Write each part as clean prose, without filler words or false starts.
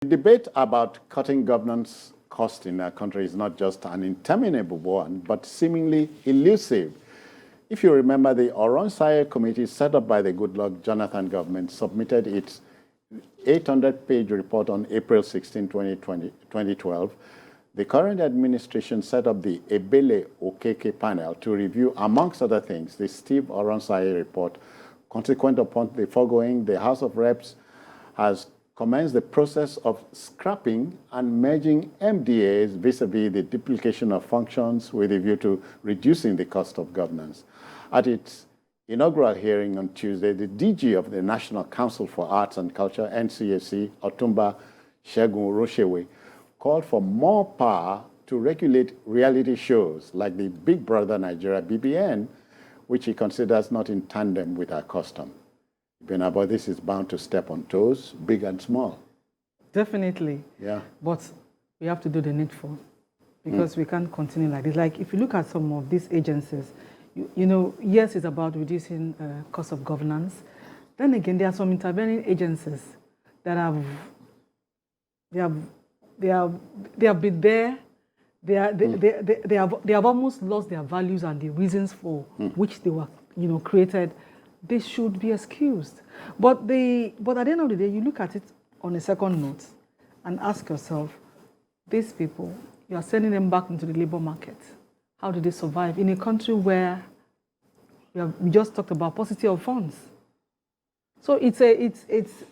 The debate about cutting governance costs in our country is not just an interminable one, but seemingly elusive. If you remember, the Oronsaye Committee set up by the Goodluck Jonathan government submitted its 800-page report on April 16, 2012. The current administration set up the Ebele Okeke panel to review, amongst other things, the Steve Oronsaye report. Consequent upon the foregoing, the House of Reps has commenced the process of scrapping and merging MDAs vis-a-vis the duplication of functions with a view to reducing the cost of governance. At its inaugural hearing on Tuesday, the DG of the National Council for Arts and Culture, NCAC, Otumba Segun Roshewe, called for more power to regulate reality shows like the Big Brother Nigeria BBN, which he considers not in tandem with our custom. Benabo, this is bound to step on toes, big and small. Definitely. Yeah. But we have to do the needful because we can't continue like this. Like if you look at some of these agencies, you know, yes, it's about reducing cost of governance. Then again, there are some intervening agencies that have been there. They have almost lost their values and the reasons for which they were, you know, created. They should be excused. But at the end of the day, you look at it on a second note and ask yourself, these people, you are sending them back into the labor market. How do they survive in a country where we just talked about paucity of funds? So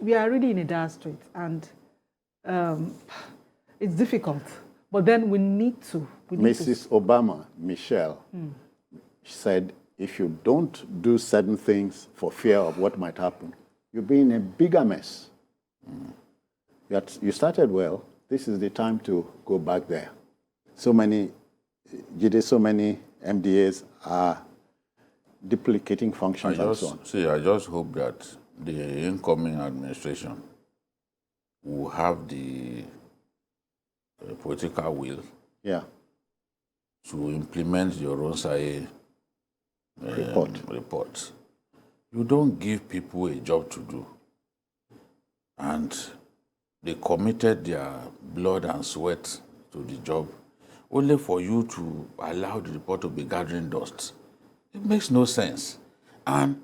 we are really in a dire strait, and it's difficult. But then we need to. Mrs. Obama, Michelle, said, if you don't do certain things for fear of what might happen, you'll be in a bigger mess. You started well. This is the time to go back there. So many MDAs are duplicating functions and so on. See, I just hope that the incoming administration will have the political will to implement your Oronsaye report. You don't give people a job to do, and they committed their blood and sweat to the job only for you to allow the report to be gathering dust. It makes no sense. And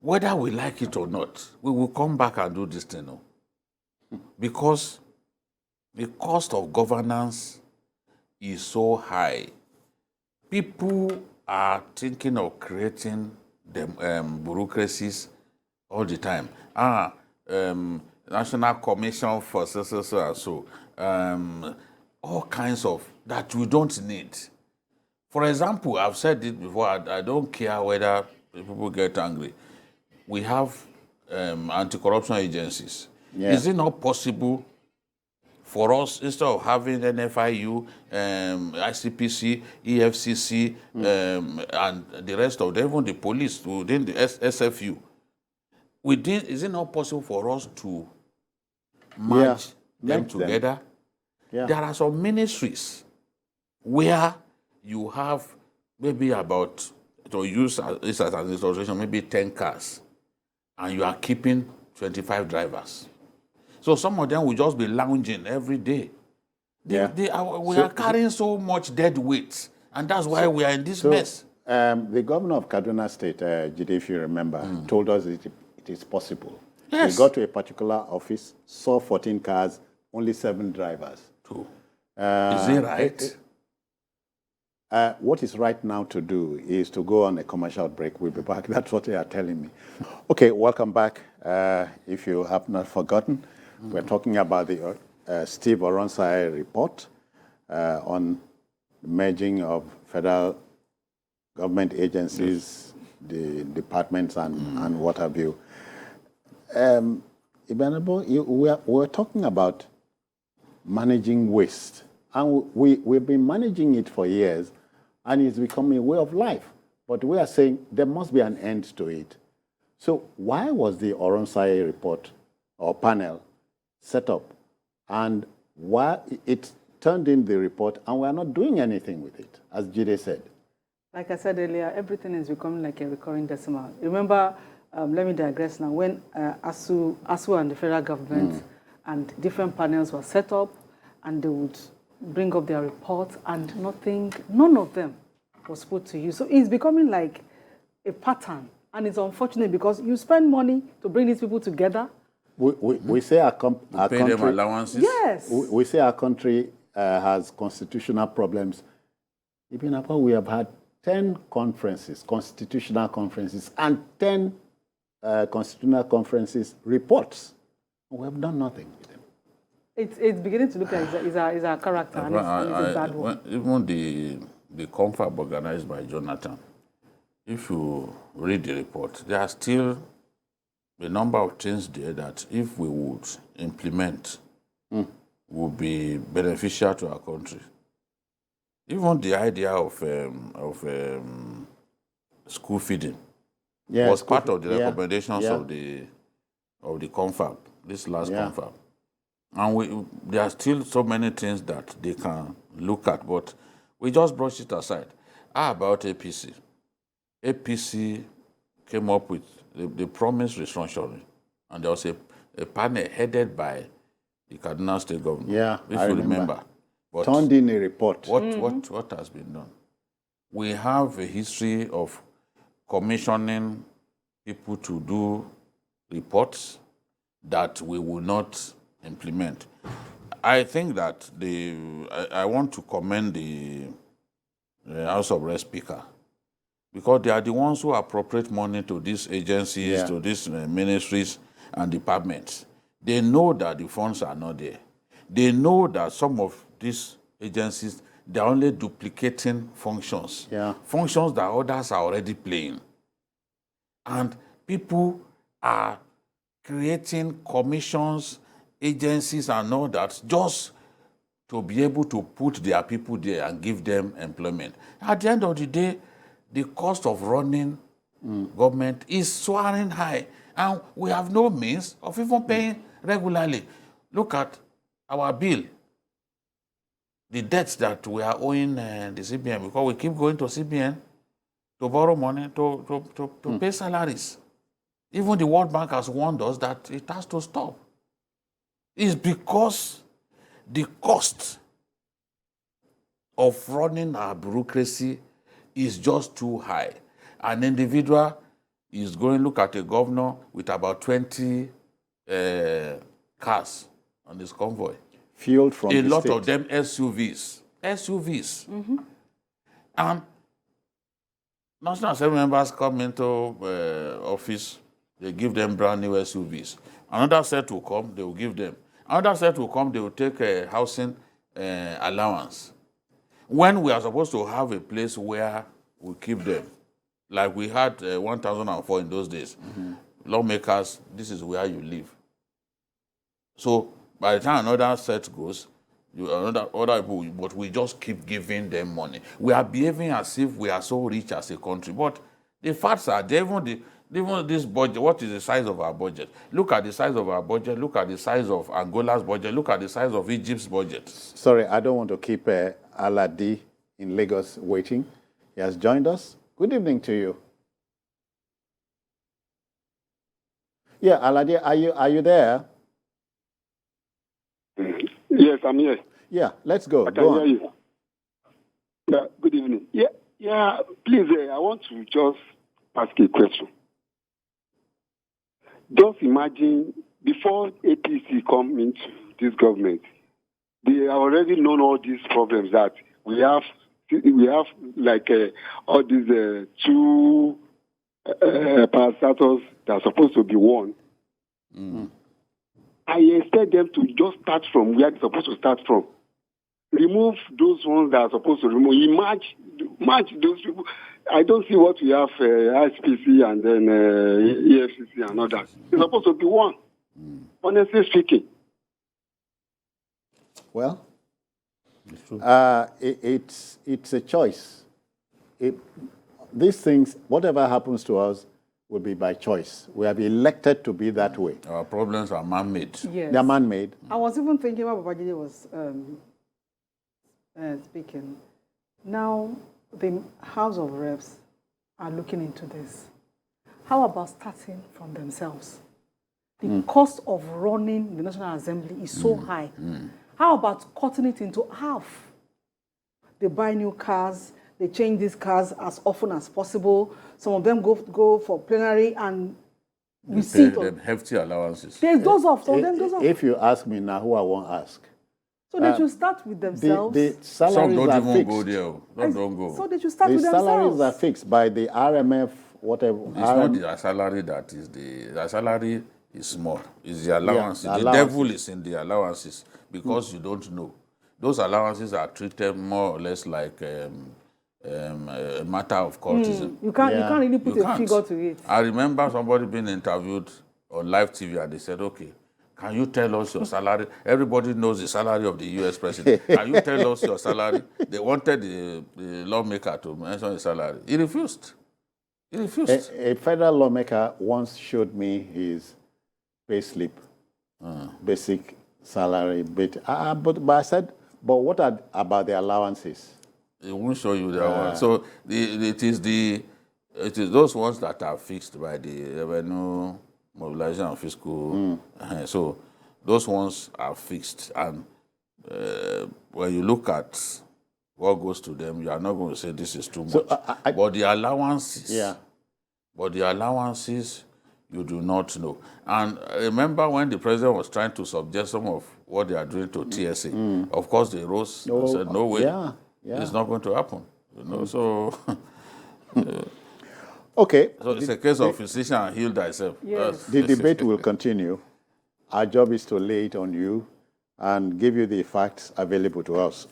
whether we like it or not, we will come back and do this thing, because the cost of governance is so high. People are thinking of creating bureaucracies all the time. National Commission for so, all kinds of that we don't need. For example, I've said it before, I don't care whether people get angry. We have anti-corruption agencies. Yeah. Is it not possible for us, instead of having NFIU, ICPC, EFCC, and the rest of them, even the police within the SFU, is it not possible for us to merge them together? Yeah. There are some ministries where you have maybe about, to use this as an illustration, maybe 10 cars, and you are keeping 25 drivers. So some of them will just be lounging every day. We are carrying so much dead weight, and that's why we are in this mess. The governor of Kaduna State, Jide, if you remember, told us it is possible. Yes. He got to a particular office, saw 14 cars, only 7 drivers. True. Is it right? What is right now to do is to go on a commercial break. We'll be back. That's what they are telling me. Okay, welcome back. If you have not forgotten, we're talking about the Steve Oronsaye report on the merging of federal government agencies, the departments, and what have you. Ibenabo, we're talking about managing waste. And we've been managing it for years, and it's becoming a way of life. But we are saying there must be an end to it. So why was the Oronsaye report or panel set up? And why it turned in the report and we are not doing anything with it, as Jide said? Like I said earlier, everything is becoming like a recurring decimal. Remember, let me digress now, when ASU and the federal government and different panels were set up, and they would bring up their reports, and none of them was put to use. So it's becoming like a pattern, and it's unfortunate because you spend money to bring these people together. We say our pay country, them allowances. Yes. we say our country has constitutional problems. Even after we have had 10 conferences, constitutional conferences, and 10 constitutional conferences reports. We have done nothing with them. It's beginning to look like it's a character, and it's a bad one. Even the confab organized by Jonathan, if you read the report, there are still a number of things there that if we would implement would be beneficial to our country. Even the idea of school feeding was part of the recommendations of the confab, this last confab. And there are still so many things that they can look at, but we just brush it aside. How about APC? APC came up with the promised restructuring, and there was a panel headed by the Cardinal State Governor. Yeah, if you remember. But turned in a report. What has been done? We have a history of commissioning people to do reports that we will not implement. I think that I want to commend the House of Rep Speaker, because they are the ones who appropriate money to these agencies, to these ministries and departments. They know that the funds are not there. They know that some of these agencies, they're only duplicating functions, functions that others are already playing. And people are creating commissions, agencies and all that just to be able to put their people there and give them employment. At the end of the day, the cost of running government is soaring high, and we have no means of even paying regularly. Look at our bill, the debts that we are owing the CBN, because we keep going to CBN to borrow money to pay salaries. Even the World Bank has warned us that it has to stop. It's because the cost of running our bureaucracy is just too high. An individual is going to look at a governor with about 20 cars on this convoy. Fueled from a the lot state. of them SUVs. And National Assembly members come into office, they give them brand new SUVs. Another set will come, they will give them. Another set will come, they will take a housing allowance. When we are supposed to have a place where we keep them, like we had 1004 in those days, lawmakers, this is where you live. So by the time another set goes, other people, but we just keep giving them money. We are behaving as if we are so rich as a country, but the facts are there. Even this budget, what is the size of our budget? Look at the size of our budget. Look at the size of Angola's budget. Look at the size of Egypt's budget. Sorry, I don't want to keep Aladi in Lagos waiting. He has joined us. Good evening to you. Yeah, Aladi, are you there? Yes, I'm here. Yeah, let's go. I can hear you. Yeah, good evening. Yeah. Please, I want to just ask a question. Just imagine, before APC come into this government, they have already known all these problems that we have like all these two parastatals that are supposed to be one. I expect them to just start from where they're supposed to start from. Remove those ones that are supposed to remove. Match those people. I don't see what we have, ISPC and then EFCC and all that. It's supposed to be one, honestly speaking. Well, it's a choice. These things, whatever happens to us, will be by choice. We have elected to be that way. Our problems are man-made. Yes. They're man-made. I was even thinking about what Babajide was speaking. Now, the House of Reps are looking into this. How about starting from themselves? the cost of running the National Assembly is so high. How about cutting it into half? They buy new cars, they change these cars as often as possible. Some of them go for plenary and we see Pay them hefty allowances. there's those off, some of them those off. If you ask me now, who I won't ask. So they should start with themselves. The Some salaries don't are even fixed. go there. Some don't go. So they should start The with salaries themselves. are fixed by the RMF, whatever. It's not the salary that is the salary is small. It's the allowances. the The allowances. devil is in the allowances because you don't know. Those allowances are treated more or less like a matter of cultism. You can't really put You a can't. figure to it. I remember somebody being interviewed on live TV and they said, okay, can you tell us your salary? Everybody knows the salary of the US president. Can you tell us your salary? They wanted the lawmaker to mention his salary. He refused. He refused. A federal lawmaker once showed me his pay slip, basic salary. But I said, but what about the allowances? It won't show you that one. So it is those ones that are fixed by the Revenue Mobilization and Fiscal. So those ones are fixed. And when you look at what goes to them, you are not going to say this is too much. So, but the allowances, Yeah. you do not know. And remember when the president was trying to suggest some of what they are doing to TSA, of course they rose and said, no way, it's not going to happen. You know, so Okay. so it's a case of physician and heal thyself. Yes. The debate will continue. Our job is to lay it on you and give you the facts available to us.